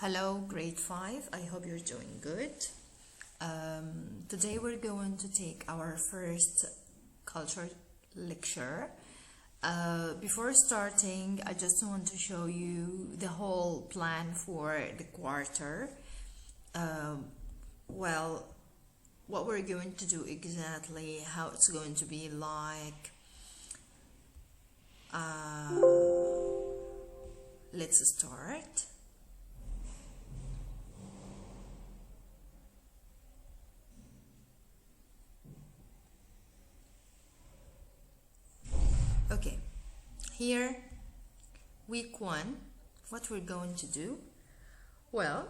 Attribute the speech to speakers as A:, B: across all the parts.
A: Hello, grade 5. I hope you're doing good. Today we're going to take our first culture lecture. Before starting, I just want to show you the whole plan for the quarter. Well, what we're going to do exactly, how it's going to be like. Let's start. Okay, here, week 1, what we're going to do? Well,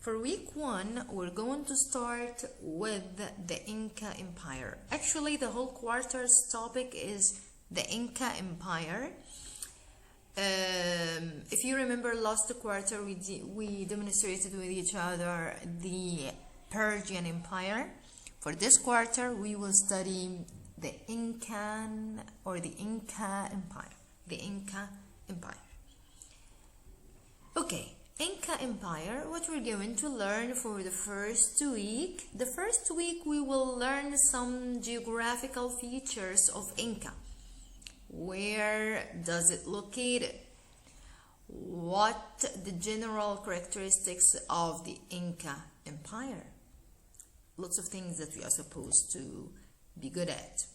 A: for week 1, we're going to start with the Inca Empire. Actually, the whole quarter's topic is the Inca Empire. If you remember last quarter, we demonstrated with each other the Persian Empire. For this quarter, we will study the Incan or the Inca Empire. The Inca Empire. Okay, Inca Empire, what we're going to learn for the first week. The first week we will learn some geographical features of Inca. Where does it located? What the general characteristics of the Inca Empire? Lots of things that we are supposed to be good at.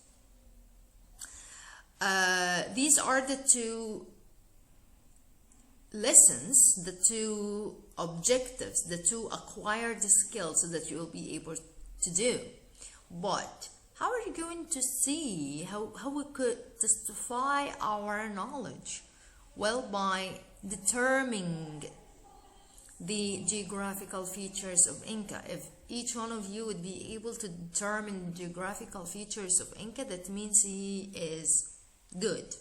A: These are the two lessons, the two objectives, the two acquired skills that you will be able to do. But how are you going to see how we could justify our knowledge? Well, by determining the geographical features of Inca. If each one of you would be able to determine the geographical features of Inca, that means he is good.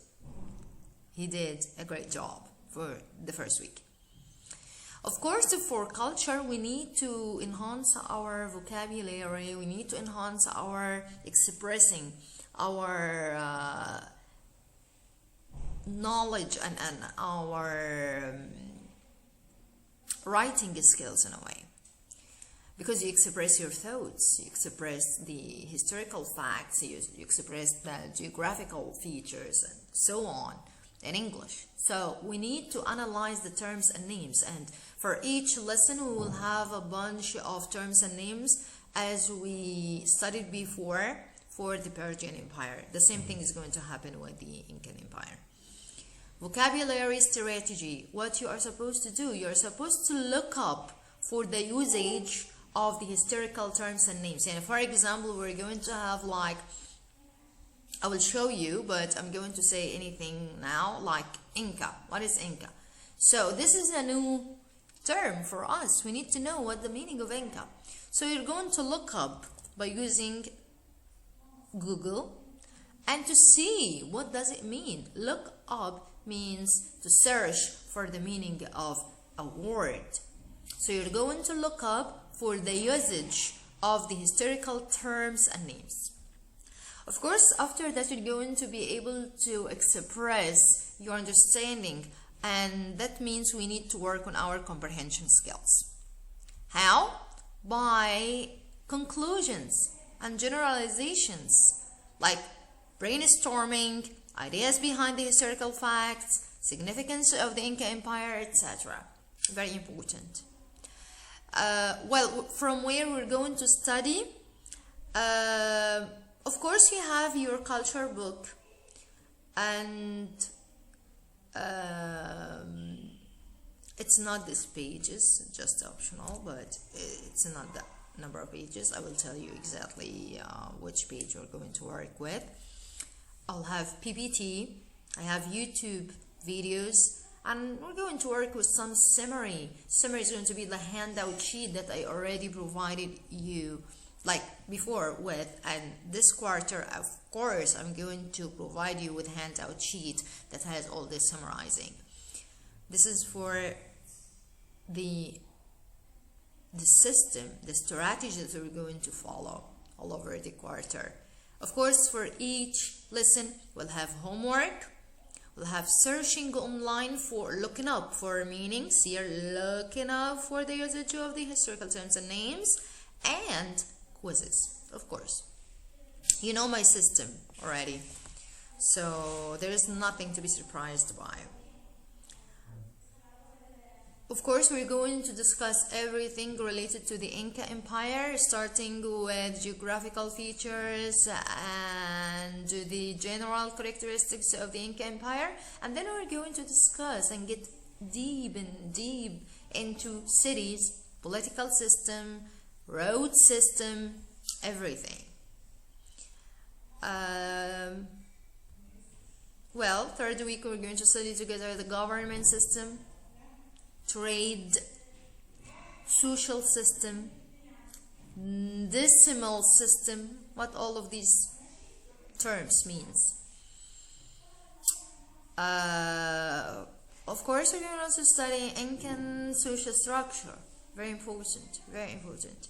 A: He did a great job for the first week. Of course, for culture, we need to enhance our vocabulary. We need to enhance our expressing our knowledge and our writing skills in a way, because you express your thoughts, you express the historical facts, you express the geographical features and so on in English. So we need to analyze the terms and names, and for each lesson we will have a bunch of terms and names as we studied before for the Persian Empire. The same thing is going to happen with the Incan Empire. Vocabulary strategy. What you are supposed to do, you're supposed to look up for the usage of the historical terms and names. And for example, we're going to have like, I will show you, but I'm going to say anything now, like Inca. What is Inca? So this is a new term for us. We need to know what the meaning of Inca. So you're going to look up by using Google and to see what does it mean. Look up means to search for the meaning of a word. So you're going to look up for the usage of the historical terms and names. Of course, after that you're going to be able to express your understanding, and that means we need to work on our comprehension skills. How? By conclusions and generalizations, like brainstorming, ideas behind the historical facts, significance of the Inca Empire, etc. Very important. Well, from where we're going to study, of course you have your culture book, and it's not these pages, just optional, but it's not that number of pages. I will tell you exactly which page we're going to work with. I'll have PPT, I have YouTube videos, and we're going to work with some summary. Summary is going to be the handout sheet that I already provided you like before with, and this quarter, of course, I'm going to provide you with handout sheet that has all this summarizing. This is for the system, the strategy that we're going to follow all over the quarter. Of course, for each lesson, we'll have homework. We'll have searching online for looking up for meanings here, looking up for the usage of the historical terms and names, and quizzes, of course. You know my system already, so there is nothing to be surprised by. Of course, we're going to discuss everything related to the Inca Empire, starting with geographical features and the general characteristics of the Inca Empire, and then we're going to discuss and get deep into cities, political system, road system, everything. Well, third week we're going to study together the government system, trade, social system, decimal system, what all of these terms means. Of course, we're going to also study Incan social structure. Very important, very important.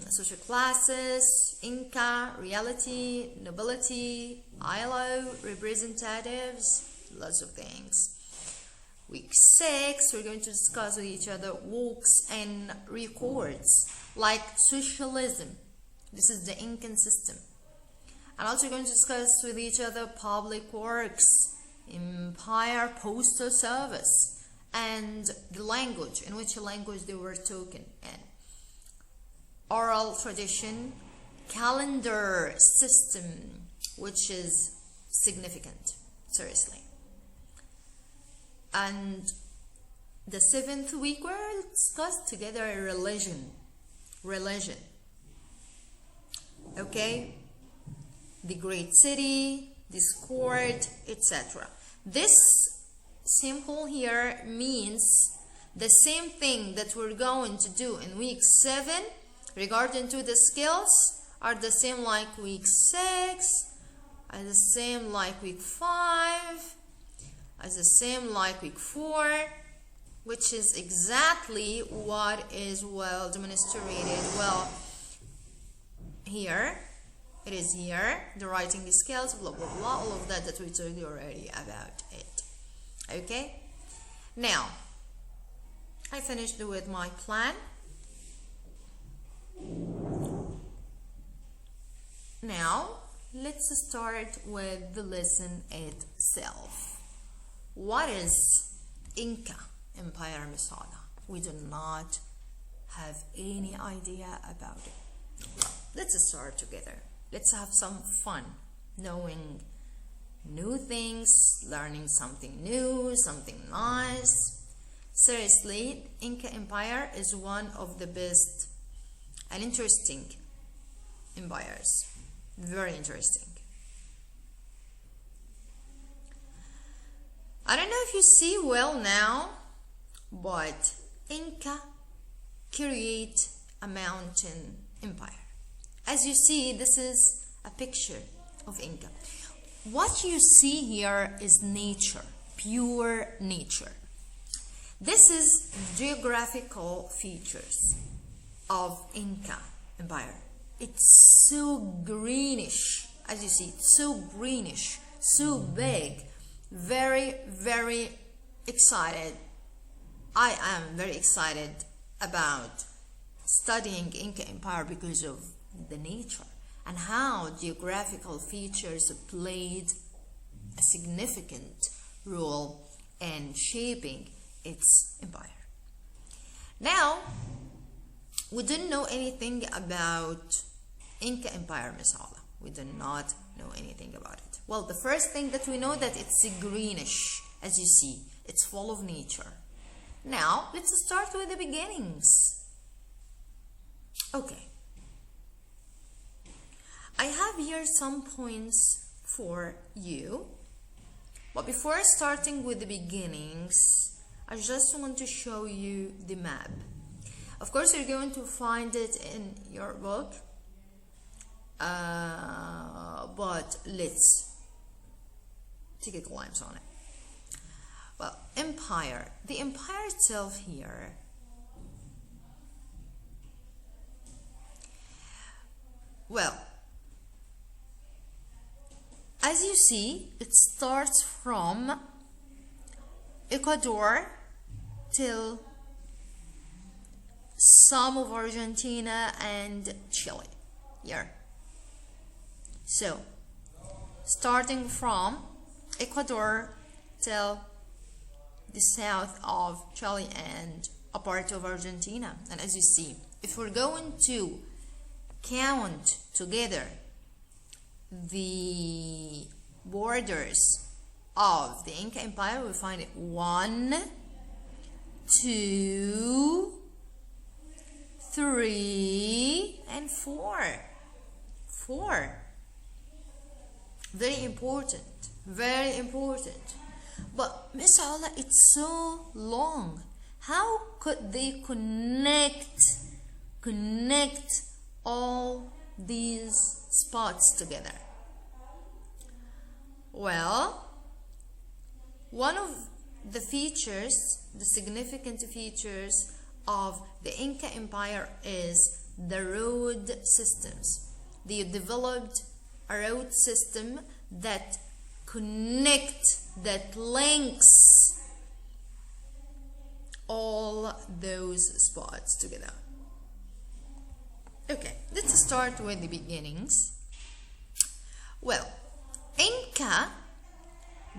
A: Social classes, Inca, reality, nobility, ILO, representatives, lots of things. Week 6, we're going to discuss with each other works and records, like socialism. This is the Incan system. And also going to discuss with each other public works, empire postal service, and the language, in which language they were talking in. Oral tradition, calendar system, which is significant, seriously. And the 7th week we'll discuss together religion. Okay? The great city, this court, etc. This symbol here means the same thing that we're going to do in week 7 regarding to the skills are the same like week 6, are the same like week 5, as the same like week 4, which is exactly what is well demonstrated. Well, here it is here, the writing skills, blah blah blah, all of that we told you already about it. Okay, now I finished with my plan. Now let's start with the lesson itself. What is Inca Empire, Ms.ola? We do not have any idea about it. Well, let's start together. Let's have some fun knowing new things, learning something new, something nice. Seriously, Inca Empire is one of the best and interesting empires. Very interesting. I don't know if you see well now, but Inca create a mountain empire. As you see, this is a picture of Inca. What you see here is nature, pure nature. This is geographical features of Inca Empire. It's so greenish, as you see, so greenish, so big. Very excited. I am very excited about studying Inca Empire because of the nature and how geographical features played a significant role in shaping its empire. Now, we didn't know anything about Inca Empire, Ms.ola. We did not know anything about it. Well, the first thing that we know that it's greenish, as you see. It's full of nature. Now, let's start with the beginnings. Okay. I have here some points for you. But before starting with the beginnings, I just want to show you the map. Of course, you're going to find it in your book. But let's take a glance on it. Well, empire. The empire itself here as you see, it starts from Ecuador till some of Argentina and Chile here. So starting from Ecuador till the south of Chile and a part of Argentina. And as you see, if we're going to count together the borders of the Inca Empire, we find it 1, 2, 3, and 4. 4. Very important. Very important. But Ms.ola, it's so long. How could they connect all these spots together? Well, one of the features, the significant features of the Inca Empire is the road systems. They developed a road system that links all those spots together. Okay, let's start with the beginnings. Well, Inca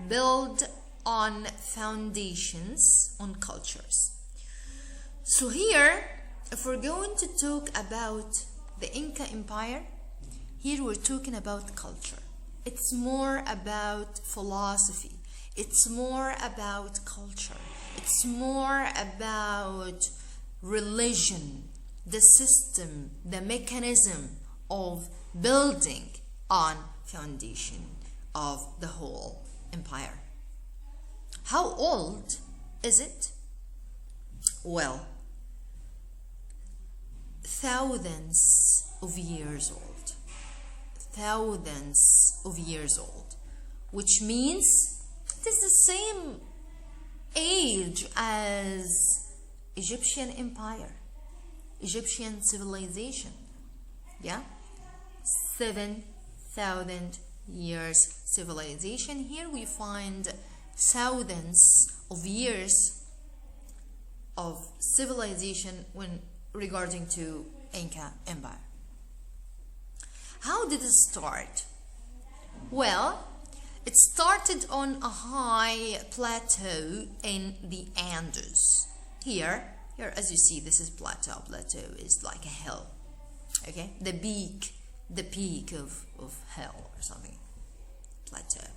A: build on foundations, on cultures. So here, if we're going to talk about the Inca Empire, here we're talking about culture. It's more about philosophy. It's more about culture. It's more about religion, the system, the mechanism of building on foundation of the whole empire. How old is it? Well, thousands of years old. Thousands of years old, which means it is the same age as Egyptian empire, Egyptian civilization. Yeah, 7,000 years civilization. Here we find thousands of years of civilization when regarding to Inca Empire. How did it start? Well, it started on a high plateau in the Andes. Here as you see, this is plateau. Plateau is like a hill. Okay, the peak of hell or something. Plateau.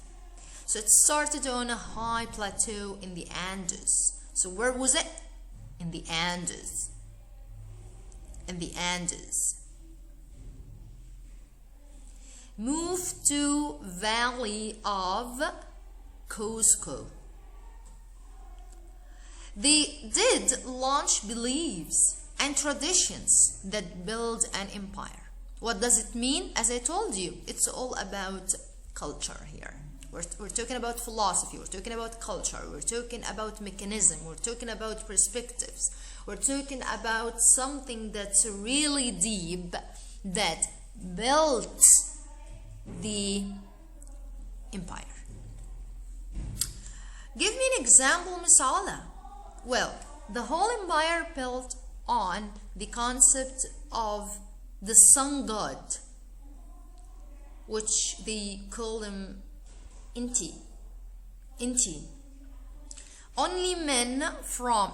A: So it started on a high plateau in the Andes. So where was it? In the Andes. In the Andes. Moved to Valley of Cusco. They did launch beliefs and traditions that build an empire. What does it mean? As I told you, it's all about culture here. We're talking about philosophy, we're talking about culture, we're talking about mechanism, we're talking about perspectives, we're talking about something that's really deep that built the empire. Give me an example, Ms.ola. Well, the whole empire built on the concept of the sun god, which they call him Inti. Only men from